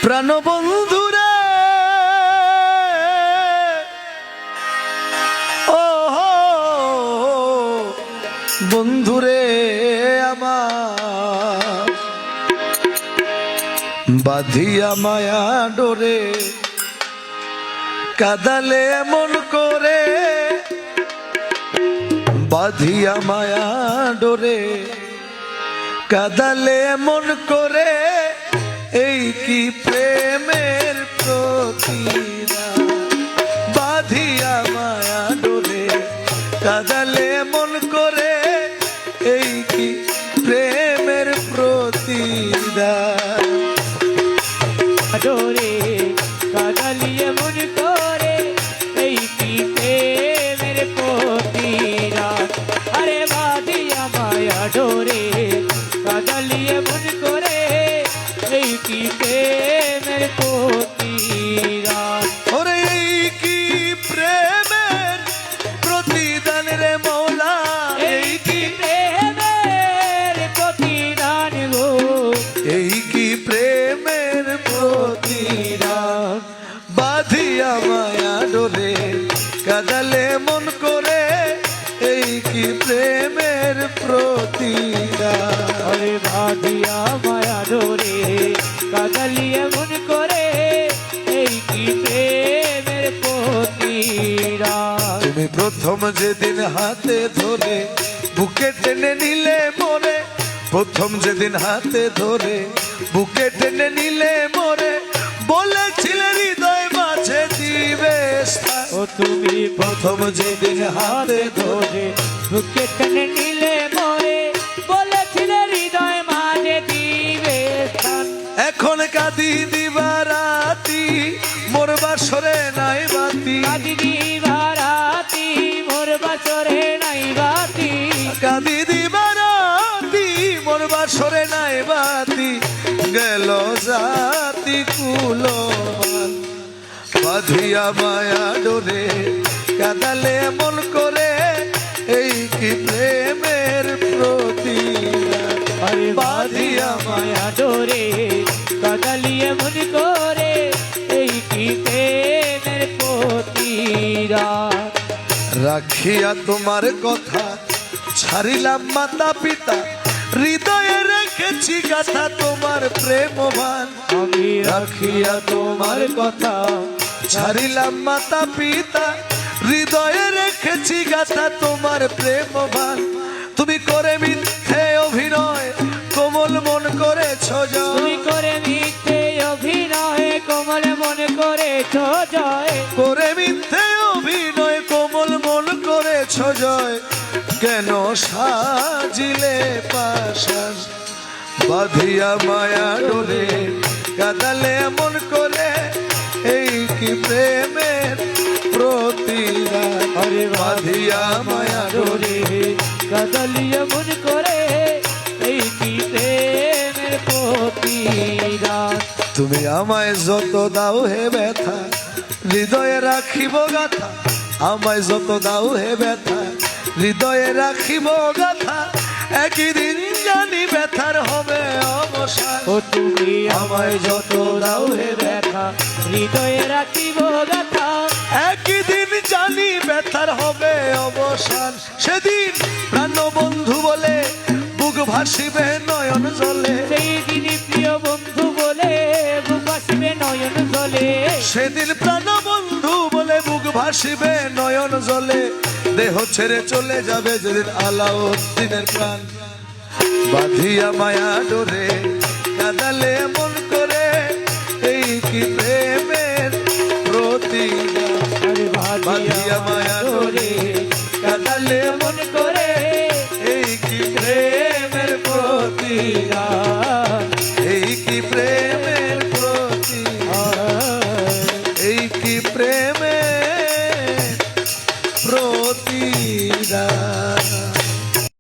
প্রাণবন্ধুরে ও বন্ধুরে আমার বাঁধিয়া মায়া ডোরে কাদালে মন করে বাঁধিয়া মায়া ডোরে কাদালে মন করে এই কি প্রেমের প্রতিদান বাঁধিয়া মায়া ডোরে কাদালে মন করে এই কি প্রেমের প্রতিদান ডোরে কাদালিয়ে মন করে এই কি প্রেমের প্রতিদান আরে বাঁধিয়া মায়া ডোরে কাদালিয়ে মন করে এই কি প্রেমের প্রতিদান ওরে এই কি প্রেমের প্রতিদান রে মৌলা এই কি প্রেমের প্রতিদান গো এই কি প্রেমের প্রতিদান বাঁধিয়া মায়া ডোরে কাদালে মন করে এই কি প্রেমের প্রতিদান আরে বাঁধিয়া মায়া ডোরে কাদালিয়ে মন করে এই কি প্রেমের প্রতিদান তুমি প্রথম যেদিন হাতে ধরে বুকে টেনে নিলে মোরে প্রথম যেদিন হাতে ধরে বুকে টেনে নিলে মোরে বলেছিলে হৃদয় মাঝে দিবে স্থান। ও তুমি প্রথম যেদিন হাতে ধরে বুকে টেনে নিলে মরে বলেছিলে হৃদয় মাঝে দিবে স্থান এখন কাঁদি দিবা রাতি মোর বাসরে নাই বাতি কাঁদি দিবা রাতি মোর বাসরে নাই বাতি কাঁদি দিবা রাতি মোর বাসরে নাই বাতি গেল জাতি কুলমান বাঁধিয়া মায়া ডোরে কাদালে মন করে এই কি প্রেমের প্রতিদান আরে বাঁধিয়া মায়া ডোরে কাদালিয়ে মন করে এই কি প্রেমের প্রতিদান রাখিয়া তোমার কথা ছাড়িলাম মাতা পিতা হৃদয়ে রেখেছি গাথা তোমার প্রেমবান আমি রাখিয়া তোমার কথা ছাড়িলাম মাতা পিতা হৃদয়ে রেখেছি গাথা তোমার প্রেমবান তুমি করে মিথ্যে অভিনয় কোমল মন করেছ তুমি করে মিথ্যে অভিনয় কোমল মন করেছ জয় করে মিথ্যে অভিনয় কোমল মন করেছ জয় কেন সাজিলে পাশান বাঁধিয়া মায়া ডোরে কাদালে মন করে এই কি প্রেমের প্রতিদান আরে বাঁধিয়া মায়া ডোরে কাদালিয়ে মন করে এই কি প্রেমের প্রতিদান তুমি আমায় যত দাও হে ব্যথা হৃদয়ে রাখিব গাথা আমায় যত দাও হে ব্যথা হৃদয়ে রাখিব গাথা একই দিন জানি ব্যথার হবে অবসান ও তুমি আমায় যত দাও হে ব্যথা হৃদয়ে রাখিব গাথা একই দিন জানি ব্যথার হবে অবসান সেদিন প্রাণ বন্ধু বলে বুক ভাসিবে নয়ন জলে সেই দিনই প্রিয় বন্ধু বলে বুক ভাসিবে নয়ন জলে সেদিন প্রাণ বন্ধু বলে বুক ভাসিবে নয়ন জলে দেহ ছেড়ে চলে যাবে যেদিন আলাউদ্দিনের প্রাণ বাঁধিয়া মায়া ডোরে কাদালে মন করে এই কি প্রেমের প্রতিদান আরে বাঁধিয়া মায়া ডোরে কাদালে